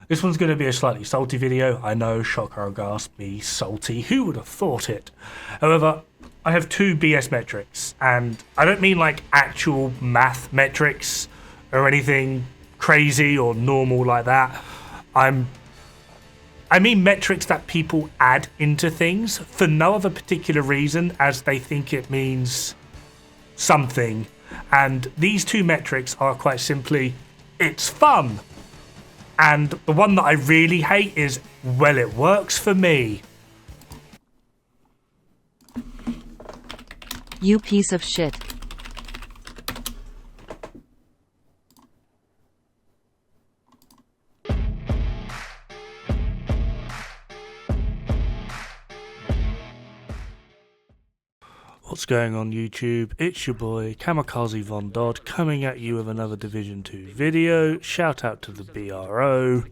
This one's going to be a slightly salty video. I know, shocker or gasp, me salty. Who would have thought it? However, I have two BS metrics, and I don't mean like actual math metrics or anything crazy or normal like that. I mean metrics that people add into things for no other particular reason as they think it means something. And these two metrics are quite simply, it's fun. And the one that I really hate is, well, it works for me. You piece of shit. What's going on YouTube? It's your boy Kamikaze Von Dod coming at you with another Division 2 video. Shout out to the BRO.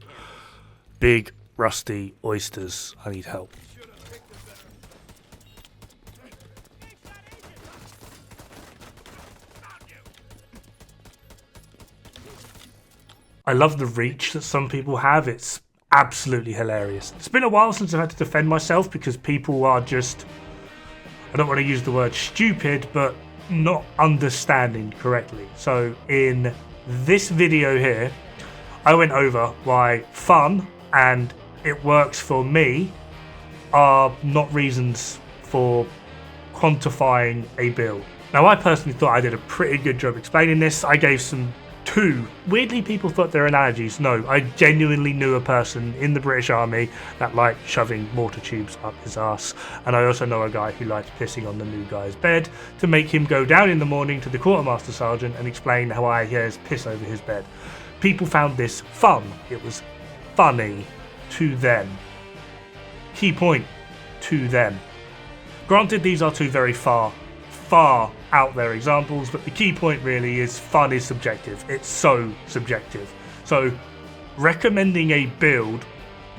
Big rusty oysters. I need help. I love the reach that some people have. It's absolutely hilarious. It's been a while since I've had to defend myself because people are just, I don't want to use the word stupid, but not understanding correctly. So in this video here, I went over why fun and it works for me are not reasons for quantifying a build. Now, I personally thought I did a pretty good job explaining this. I gave two. Weirdly, people thought they're analogies. No, I genuinely knew a person in the British Army that liked shoving mortar tubes up his ass, and I also know a guy who liked pissing on the new guy's bed to make him go down in the morning to the quartermaster sergeant and explain how I hears piss over his bed. People found this fun. It was funny to them. Key point, to them. Granted, these are two very far out there examples, but the key point really is fun is subjective. It's so subjective. So recommending a build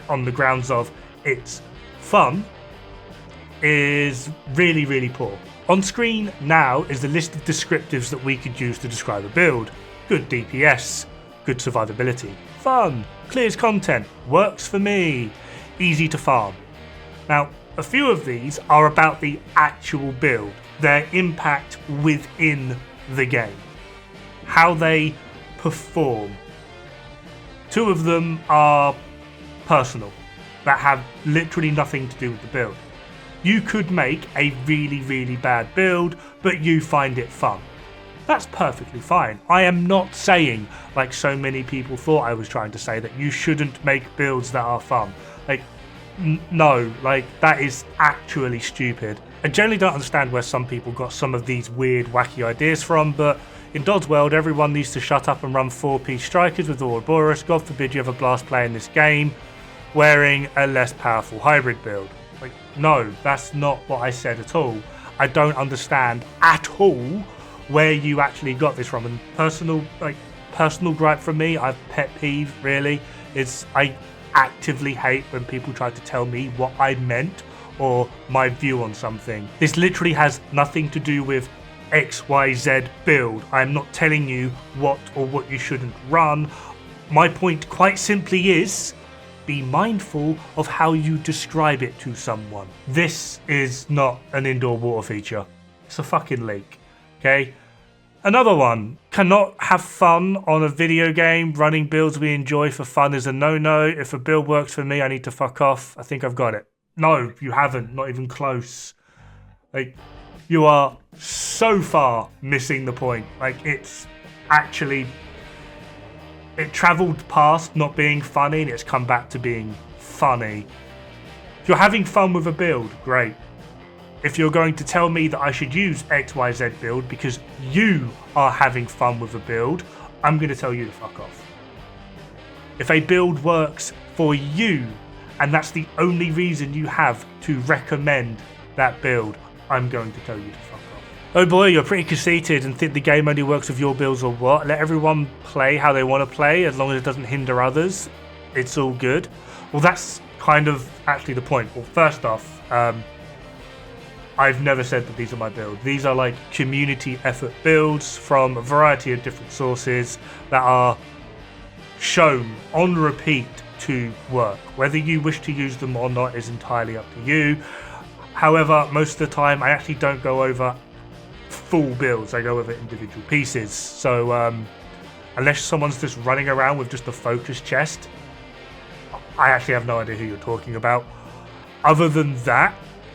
on the grounds of it's fun is really, really poor. On screen now is the list of descriptives that we could use to describe a build. Good DPS, good survivability, fun, clears content, works for me, easy to farm. Now, a few of these are about the actual build, their impact within the game, how they perform. Two of them are personal, that have literally nothing to do with the build. You could make a really, really bad build, but you find it fun. That's perfectly fine. I am not saying, like so many people thought I was trying to say, that you shouldn't make builds that are fun. Like, no, like that is actually stupid. I generally don't understand where some people got some of these weird, wacky ideas from, but in Dod's world, everyone needs to shut up and run 4-piece strikers with Ouroboros. God forbid you have a blast playing this game wearing a less powerful hybrid build. Like, no, that's not what I said at all. I don't understand at all where you actually got this from. And personal gripe from me, I've pet peeve really, is I actively hate when people try to tell me what I meant or my view on something. This literally has nothing to do with XYZ build. I'm not telling you what or what you shouldn't run. My point quite simply is, be mindful of how you describe it to someone. This is not an indoor water feature. It's a fucking lake, okay? Another one, cannot have fun on a video game. Running builds we enjoy for fun is a no-no. If a build works for me, I need to fuck off. I think I've got it. No, you haven't. Not even close. Like, you are so far missing the point. Like, it's actually, it travelled past not being funny and it's come back to being funny. If you're having fun with a build, great. If you're going to tell me that I should use XYZ build because you are having fun with a build, I'm going to tell you to fuck off. If a build works for you, and that's the only reason you have to recommend that build, I'm going to tell you to fuck off. Oh boy, you're pretty conceited and think the game only works with your builds or what? Let everyone play how they want to play as long as it doesn't hinder others. It's all good. Well, that's kind of actually the point. Well, first off, I've never said that these are my builds. These are like community effort builds from a variety of different sources that are shown on repeat to work. Whether you wish to use them or not is entirely up to you. However, most of the time I actually don't go over full builds, I go over individual pieces. So unless someone's just running around with just a focus chest, I actually have no idea who you're talking about. Other than that,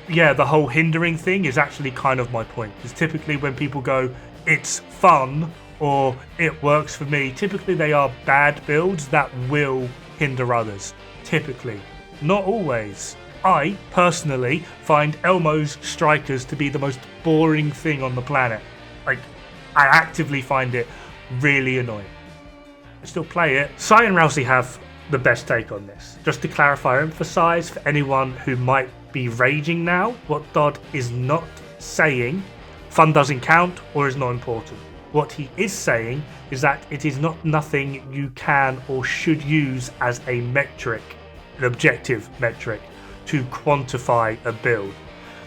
yeah, the whole hindering thing is actually kind of my point. Because typically when people go, it's fun, or it works for me, typically they are bad builds that will hinder others. Typically. Not always. I, personally, find Elmo's strikers to be the most boring thing on the planet. Like, I actively find it really annoying. I still play it. Sai and Rousey have the best take on this. Just to clarify or emphasize for anyone who might be raging now, what Dod is not saying, fun doesn't count or is not important. What he is saying is that it is not nothing you can or should use as a metric, an objective metric, to quantify a build.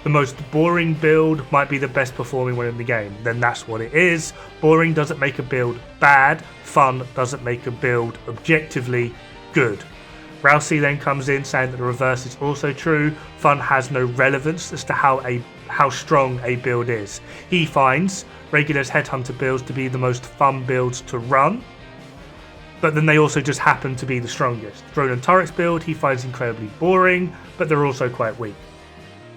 The most boring build might be the best performing one in the game, then that's what it is. Boring doesn't make a build bad, fun doesn't make a build objectively good. Rousey then comes in saying that the reverse is also true. Fun has no relevance as to how strong a build is. He finds Regulus Headhunter builds to be the most fun builds to run, but then they also just happen to be the strongest. Drone and Turrets build he finds incredibly boring, but they're also quite weak.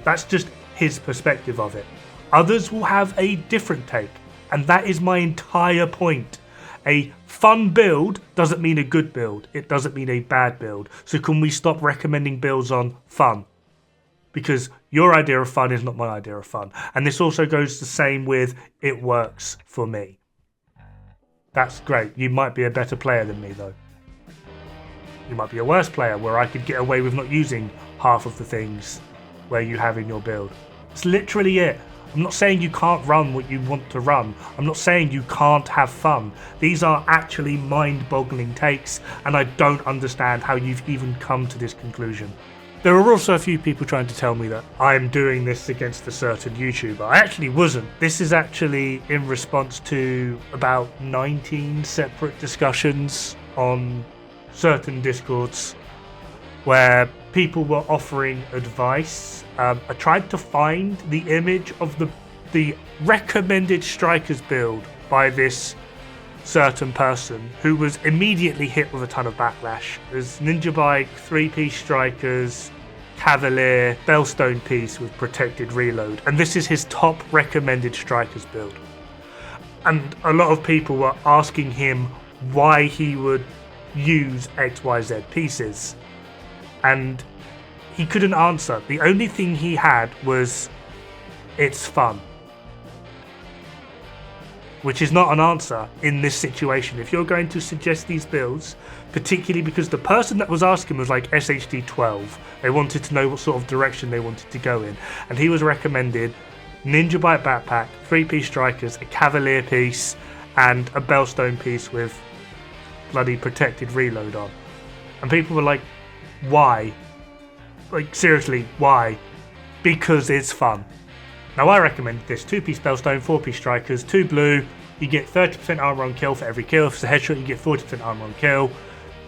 That's just his perspective of it. Others will have a different take, and that is my entire point. A fun build doesn't mean a good build. It doesn't mean a bad build. So can we stop recommending builds on fun? Because your idea of fun is not my idea of fun. And this also goes the same with it works for me. That's great. You might be a better player than me though. You might be a worse player where I could get away with not using half of the things where you have in your build. It's literally it. I'm not saying you can't run what you want to run. I'm not saying you can't have fun. These are actually mind-boggling takes, and I don't understand how you've even come to this conclusion. There are also a few people trying to tell me that I'm doing this against a certain YouTuber. I actually wasn't. This is actually in response to about 19 separate discussions on certain Discords where people were offering advice. I tried to find the image of the recommended strikers build by this certain person who was immediately hit with a ton of backlash. There's Ninja Bike, 3-piece strikers, Cavalier, Bellstone piece with protected reload, and this is his top recommended strikers build. And a lot of people were asking him why he would use XYZ pieces, and he couldn't answer. The only thing he had was, it's fun. Which is not an answer in this situation. If you're going to suggest these builds, particularly because the person that was asking was like SHD 12, they wanted to know what sort of direction they wanted to go in, and he was recommended Ninja Bite backpack, 3-piece strikers, a Cavalier piece, and a Bellstone piece with bloody protected reload on. And people were like, why? Like, seriously, why? Because it's fun. Now I recommend this 2-piece Bellstone, 4-piece strikers, 2 blue, you get 30% armor on kill for every kill. If it's a headshot, you get 40% armor on kill.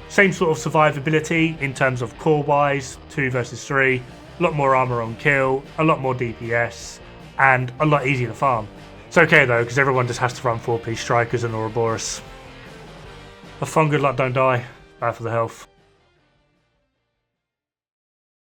Same sort of survivability in terms of core wise, 2 versus 3, a lot more armor on kill, a lot more DPS, and a lot easier to farm. It's okay though, because everyone just has to run 4-piece strikers and Ouroboros. Have fun, good luck, don't die. Bad for the health.